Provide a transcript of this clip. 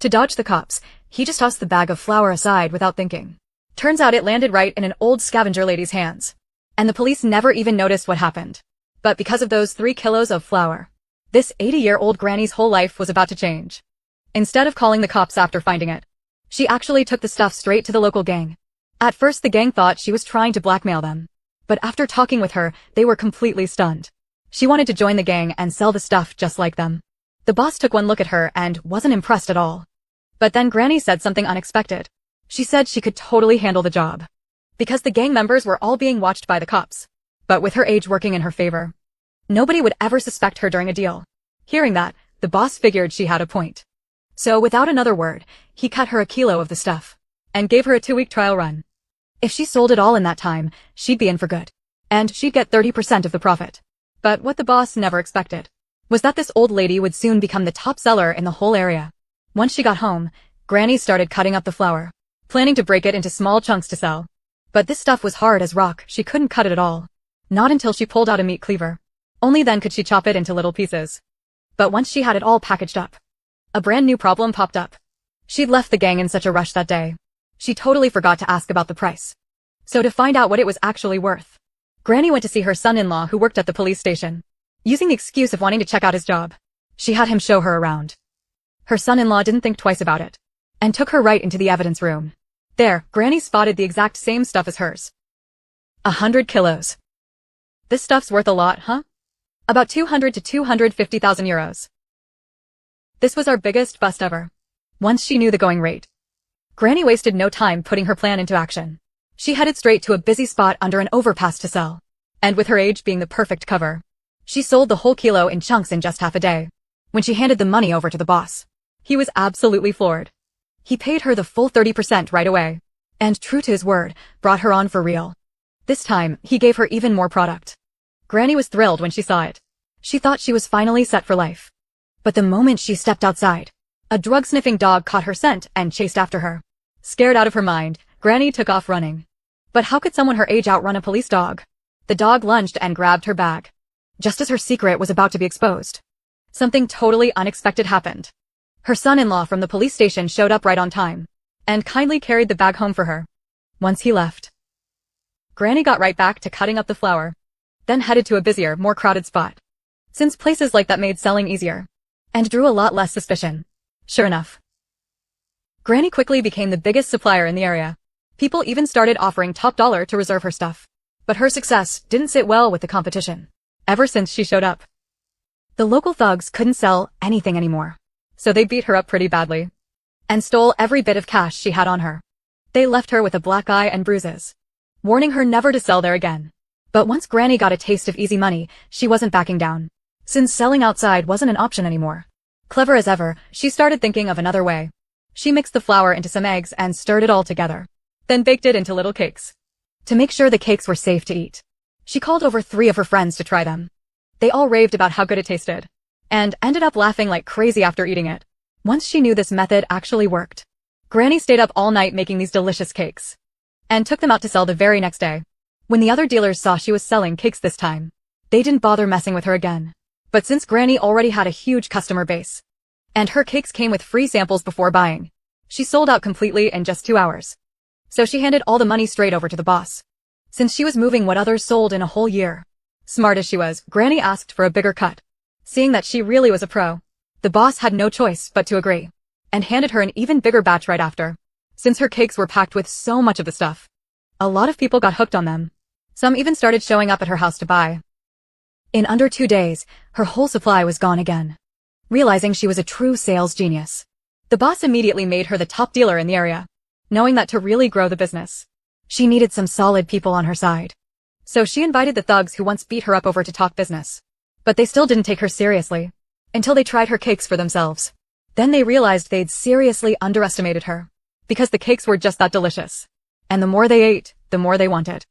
To dodge the cops, he just tossed the bag of flour aside without thinking. Turns out it landed right in an old scavenger lady's hands. And the police never even noticed what happened. But because of those 3 kilos of flour, this 80-year-old granny's whole life was about to change. Instead of calling the cops after finding it, she actually took the stuff straight to the local gang. At first the gang thought she was trying to blackmail them. But after talking with her, they were completely stunned. She wanted to join the gang and sell the stuff just like them. The boss took one look at her and wasn't impressed at all. But then Granny said something unexpected. She said she could totally handle the job. Because the gang members were all being watched by the cops. But with her age working in her favor, nobody would ever suspect her during a deal. Hearing that, the boss figured she had a point. So without another word, he cut her a kilo of the stuff and gave her a 2-week trial run. If she sold it all in that time, she'd be in for good. And she'd get 30% of the profit. But what the boss never expected was that this old lady would soon become the top seller in the whole area. Once she got home, Granny started cutting up the flour, planning to break it into small chunks to sell. But this stuff was hard as rock, she couldn't cut it at all. Not until she pulled out a meat cleaver. Only then could she chop it into little pieces. But once she had it all packaged up, a brand new problem popped up. She'd left the gang in such a rush that day. She totally forgot to ask about the price. So to find out what it was actually worth, Granny went to see her son-in-law who worked at the police station. Using the excuse of wanting to check out his job, she had him show her around. Her son-in-law didn't think twice about it, and took her right into the evidence room. There, Granny spotted the exact same stuff as hers. 100 kilos. This stuff's worth a lot, huh? About 200 to 250,000 euros. This was our biggest bust ever. Once she knew the going rate, Granny wasted no time putting her plan into action. She headed straight to a busy spot under an overpass to sell. And with her age being the perfect cover, she sold the whole kilo in chunks in just half a day. When she handed the money over to the boss, he was absolutely floored. He paid her the full 30% right away. And true to his word, brought her on for real. This time, he gave her even more product. Granny was thrilled when she saw it. She thought she was finally set for life. But the moment she stepped outside, a drug-sniffing dog caught her scent and chased after her. Scared out of her mind, Granny took off running. But how could someone her age outrun a police dog? The dog lunged and grabbed her bag. Just as her secret was about to be exposed, something totally unexpected happened. Her son-in-law from the police station showed up right on time, and kindly carried the bag home for her. Once he left, Granny got right back to cutting up the flour, then headed to a busier, more crowded spot. Since places like that made selling easier, and drew a lot less suspicion. Sure enough, Granny quickly became the biggest supplier in the area. People even started offering top dollar to reserve her stuff. But her success didn't sit well with the competition. Ever since she showed up, the local thugs couldn't sell anything anymore. So they beat her up pretty badly and stole every bit of cash she had on her. They left her with a black eye and bruises, warning her never to sell there again. But once Granny got a taste of easy money, she wasn't backing down. Since selling outside wasn't an option anymore. Clever as ever, she started thinking of another way. She mixed the flour into some eggs and stirred it all together, then baked it into little cakes. To make sure the cakes were safe to eat, she called over 3 of her friends to try them. They all raved about how good it tasted, and ended up laughing like crazy after eating it. Once she knew this method actually worked, Granny stayed up all night making these delicious cakes, and took them out to sell the very next day. When the other dealers saw she was selling cakes this time, they didn't bother messing with her again. But since Granny already had a huge customer base, and her cakes came with free samples before buying, she sold out completely in just 2 hours. So she handed all the money straight over to the boss, since she was moving what others sold in a whole year. Smart as she was, Granny asked for a bigger cut. Seeing that she really was a pro, the boss had no choice but to agree, and handed her an even bigger batch right after. Since her cakes were packed with so much of the stuff, a lot of people got hooked on them. Some even started showing up at her house to buy. In under 2 days, her whole supply was gone again. Realizing she was a true sales genius, the boss immediately made her the top dealer in the area, knowing that to really grow the business, she needed some solid people on her side. So she invited the thugs who once beat her up over to talk business. But they still didn't take her seriously, until they tried her cakes for themselves. Then they realized they'd seriously underestimated her, because the cakes were just that delicious. And the more they ate, the more they wanted.